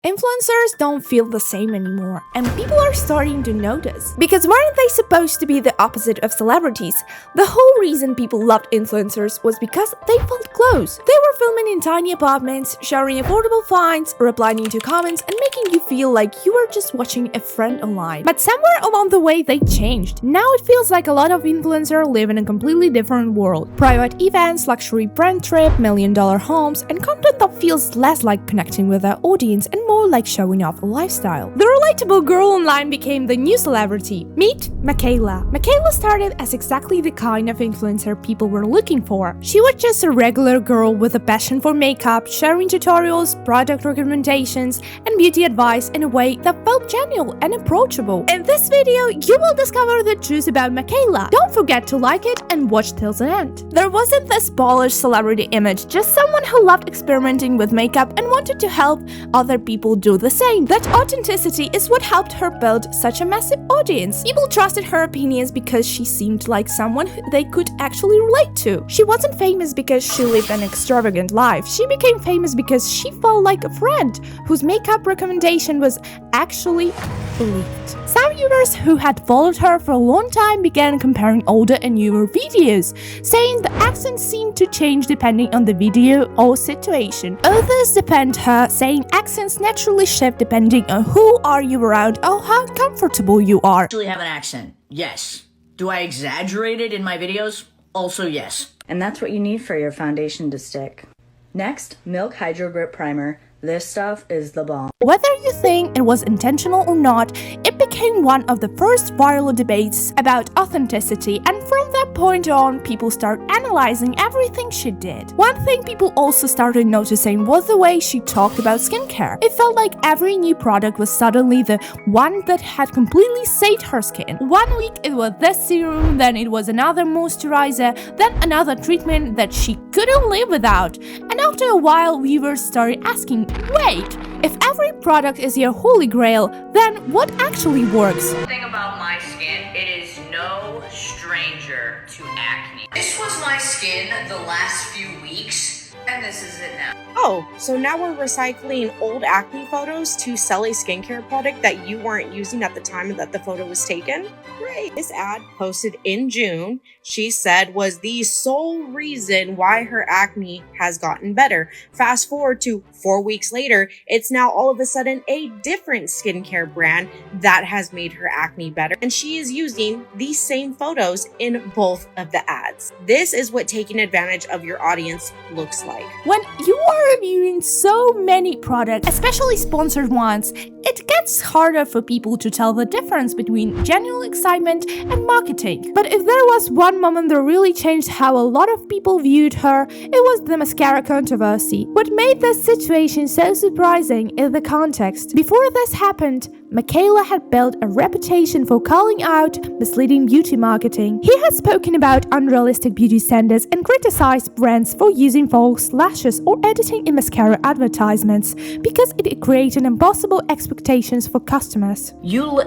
Influencers don't feel the same anymore, and people are starting to notice. Because weren't they supposed to be the opposite of celebrities? The whole reason people loved influencers was because they felt close. They were filming in tiny apartments, sharing affordable finds, replying to comments, and making you feel like you were just watching a friend online. But somewhere along the way, they changed. Now it feels like a lot of influencers live in a completely different world. Private events, luxury brand trip, million-dollar homes, and content that feels less like connecting with their audience and more like showing off a lifestyle. The relatable girl online became the new celebrity. Meet Michaela. Michaela started as exactly the kind of influencer people were looking for. She was just a regular girl with a passion for makeup, sharing tutorials, product recommendations, and beauty advice in a way that felt genuine and approachable. In this video, you will discover the truth about Michaela. Don't forget to like it and watch till the end. There wasn't this polished celebrity image, just someone who loved experimenting with makeup and wanted to help other people do the same. That authenticity is what helped her build such a massive audience. People trusted her opinions because she seemed like someone they could actually relate to. She wasn't famous because she lived an extravagant life. She became famous because she felt like a friend whose makeup recommendation was actually believed. Some viewers who had followed her for a long time began comparing older and newer videos, saying the accent seemed to change depending on the video or situation. Others defend her, saying accents naturally shift depending on who are you around or how comfortable you are. I actually have an accent, yes. Do I exaggerate it in my videos? Also yes. And that's what you need for your foundation to stick. Next, Milk Hydro Grip Primer. This stuff is the bomb. Whether you think it was intentional or not, it became one of the first viral debates about authenticity, and from that point on, people started analyzing everything she did. One thing people also started noticing was the way she talked about skincare. It felt like every new product was suddenly the one that had completely saved her skin. One week it was this serum, then it was another moisturizer, then another treatment that she couldn't live without. And after a while, viewers started asking, wait, if every product is your holy grail, then what actually works? The thing about my skin, it is no stranger to acne. This was my skin the last few weeks, and this is it now. Oh, so now we're recycling old acne photos to sell a skincare product that you weren't using at the time that the photo was taken? Great. This ad, posted in June, she said was the sole reason why her acne has gotten better. Fast forward to 4 weeks later, it's now all of a sudden a different skincare brand that has made her acne better, and she is using these same photos in both of the ads. This is what taking advantage of your audience looks like. When you are reviewing so many products, especially sponsored ones, it gets harder for people to tell the difference between genuine excitement and marketing. But if there was one moment that really changed how a lot of people viewed her, it was the mascara controversy. What made this situation so surprising is the context. Before this happened, Michaela had built a reputation for calling out misleading beauty marketing. He had spoken about unrealistic beauty standards and criticized brands for using false lashes or editing in mascara advertisements because it created impossible expectations for customers.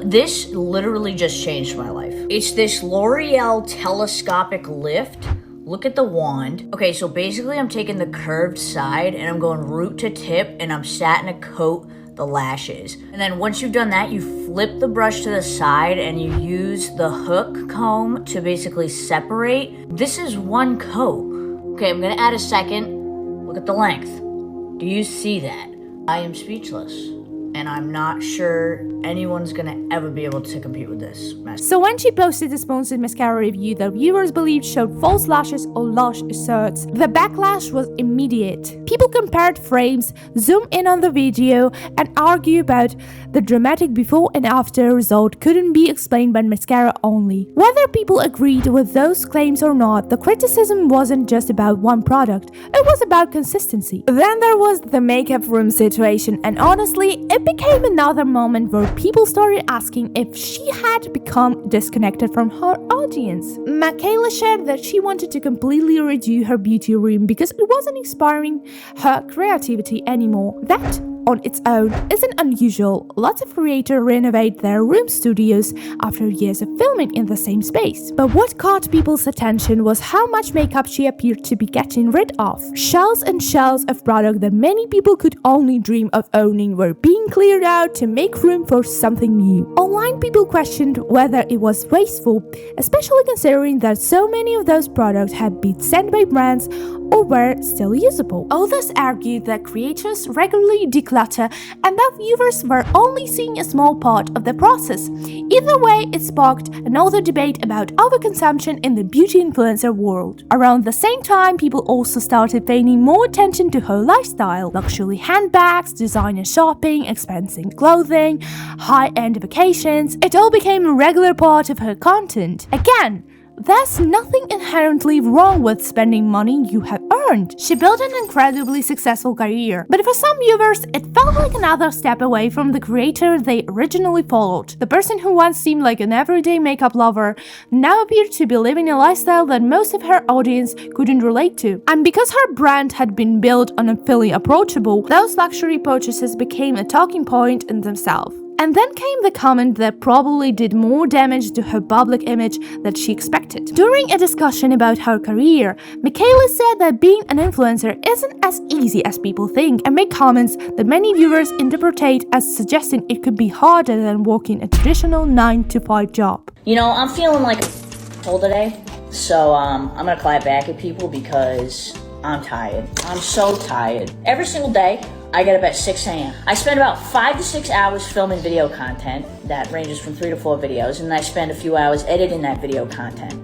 This literally just changed my life. It's this L'Oreal telescopic lift. Look at the wand. Okay, so basically I'm taking the curved side and I'm going root to tip and I'm starting to coat the lashes. And then once you've done that, you flip the brush to the side and you use the hook comb to basically separate. This is one coat. Okay, I'm gonna add a second. Look at the length. Do you see that? I am speechless. And I'm not sure anyone's gonna ever be able to compete with this. So when she posted the sponsored mascara review that viewers believed showed false lashes or lash asserts, the backlash was immediate. People compared frames, zoom in on the video, and argue about the dramatic before and after result couldn't be explained by mascara only. Whether people agreed with those claims or not, the criticism wasn't just about one product, it was about consistency. Then there was the makeup room situation, and honestly, it became another moment where people started asking if she had become disconnected from her audience. Michaela shared that she wanted to completely redo her beauty room because it wasn't inspiring her creativity anymore. That on its own isn't unusual. Lots of creators renovate their room studios after years of filming in the same space. But what caught people's attention was how much makeup she appeared to be getting rid of. Shelves and shelves of product that many people could only dream of owning were being cleared out to make room for something new. Online, people questioned whether it was wasteful, especially considering that so many of those products had been sent by brands or were still usable. Others argued that creators regularly declutter and that viewers were only seeing a small part of the process. Either way, it sparked another debate about overconsumption in the beauty influencer world. Around the same time, people also started paying more attention to her lifestyle. Luxury handbags, designer shopping, expensive clothing, high-end vacations. It all became a regular part of her content. Again, there's nothing inherently wrong with spending money you have earned. She built an incredibly successful career, but for some viewers, it felt like another step away from the creator they originally followed. The person who once seemed like an everyday makeup lover now appeared to be living a lifestyle that most of her audience couldn't relate to. And because her brand had been built on feeling approachable, those luxury purchases became a talking point in themselves. And then came the comment that probably did more damage to her public image than she expected. During a discussion about her career, Michaela said that being an influencer isn't as easy as people think and made comments that many viewers interpretate as suggesting it could be harder than working a traditional 9-to-5 job. You know, I'm feeling like a asshole today, so I'm gonna clap back at people because I'm tired. I'm so tired. Every single day, I get up at 6 a.m. I spend about 5 to 6 hours filming video content that ranges from 3 to 4 videos, and I spend a few hours editing that video content.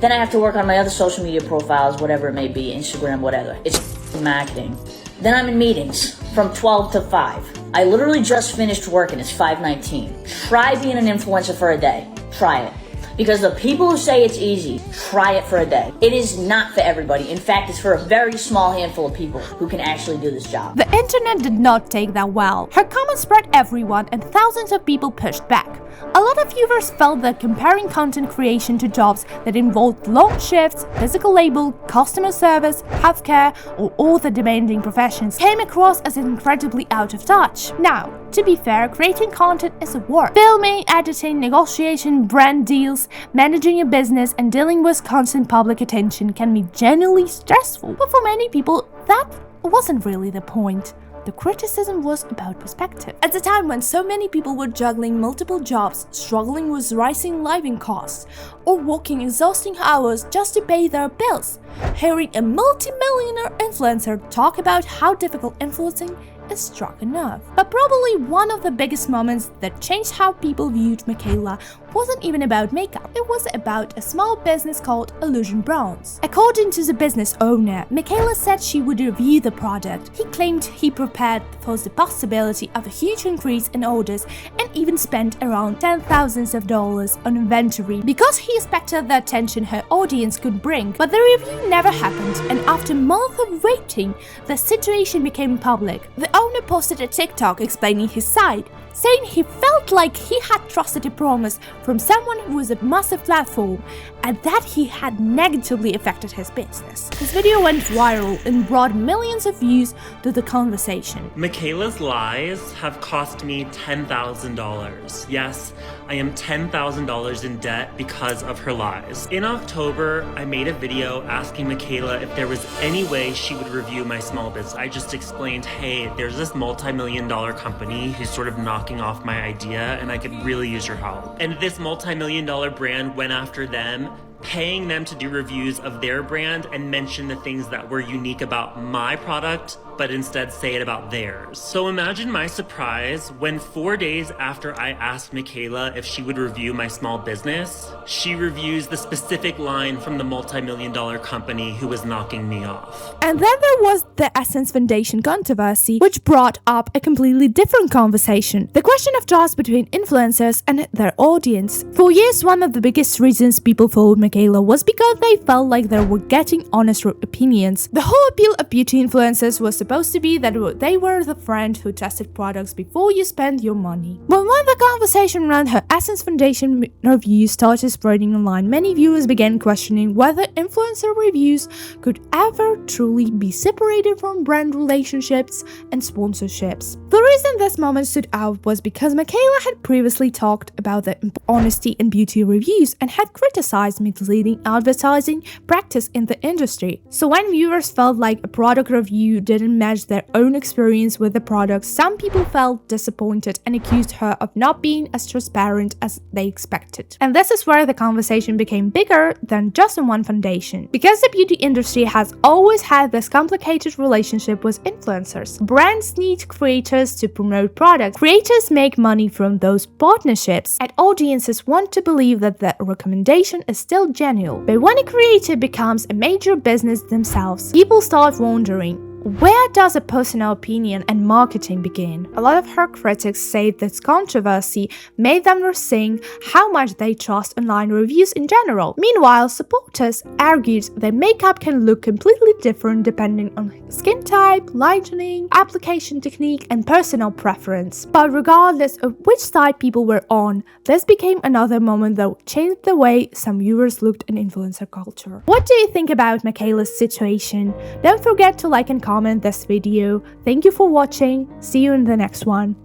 Then I have to work on my other social media profiles, whatever it may be, Instagram, whatever. It's marketing. Then I'm in meetings from 12 to 5. I literally just finished working. It's 5:19. Try being an influencer for a day. Try it. Because the people who say it's easy, try it for a day. It is not for everybody. In fact, it's for a very small handful of people who can actually do this job. The internet did not take that well. Her comments spread everyone and thousands of people pushed back. A lot of viewers felt that comparing content creation to jobs that involved long shifts, physical labor, customer service, healthcare, or all the demanding professions came across as incredibly out of touch. Now, to be fair, creating content is a work. Filming, editing, negotiation, brand deals, managing a business, and dealing with constant public attention can be genuinely stressful. But for many people, that wasn't really the point. The criticism was about perspective. At a time when so many people were juggling multiple jobs, struggling with rising living costs, or working exhausting hours just to pay their bills, hearing a multi-millionaire influencer talk about how difficult influencing is struck a nerve. But probably one of the biggest moments that changed how people viewed Michaela wasn't even about makeup. It was about a small business called Illusion Bronze. According to the business owner, Michaela said she would review the product. He claimed he prepared for the possibility of a huge increase in orders and even spent around $10,000 on inventory because he expected the attention her audience could bring. But the review never happened, and after months of waiting, the situation became public. The owner posted a TikTok explaining his side, saying he felt like he had trusted a promise from someone who was a massive platform and that he had negatively affected his business. This video went viral and brought millions of views to the conversation. Michaela's lies have cost me $10,000. Yes, I am $10,000 in debt because of her lies. In October, I made a video asking Michaela if there was any way she would review my small business. I just explained, hey, there's this multi-million-dollar company who's sort of knocking off my idea and I could really use your help. And this multi-million-dollar brand went after them, paying them to do reviews of their brand and mention the things that were unique about my product, but instead say it about theirs. So imagine my surprise when 4 days after I asked Michaela if she would review my small business, she reviews the specific line from the multi-million-dollar company who was knocking me off. And then there was the Essence Foundation controversy, which brought up a completely different conversation. The question of trust between influencers and their audience. For years, one of the biggest reasons people followed Michaela was because they felt like they were getting honest opinions. The whole appeal of beauty influencers was supposed to be that they were the friend who tested products before you spend your money. But when the conversation around her Essence Foundation reviews started spreading online, many viewers began questioning whether influencer reviews could ever truly be separated from brand relationships and sponsorships. The reason this moment stood out was because Michaela had previously talked about the honesty in beauty reviews and had criticized misleading advertising practice in the industry. So when viewers felt like a product review didn't match their own experience with the product, some people felt disappointed and accused her of not being as transparent as they expected. And this is where the conversation became bigger than just in one foundation. Because the beauty industry has always had this complicated relationship with influencers. Brands need creators to promote products. Creators make money from those partnerships, and audiences want to believe that the recommendation is still genuine. But when a creator becomes a major business themselves, people start wondering, where does a personal opinion and marketing begin? A lot of her critics say this controversy made them rethink how much they trust online reviews in general. Meanwhile, supporters argued that makeup can look completely different depending on skin type, lightening, application technique, and personal preference. But regardless of which side people were on, this became another moment that changed the way some viewers looked at influencer culture. What do you think about Michaela's situation? Don't forget to like and comment this video. Thank you for watching. See you in the next one.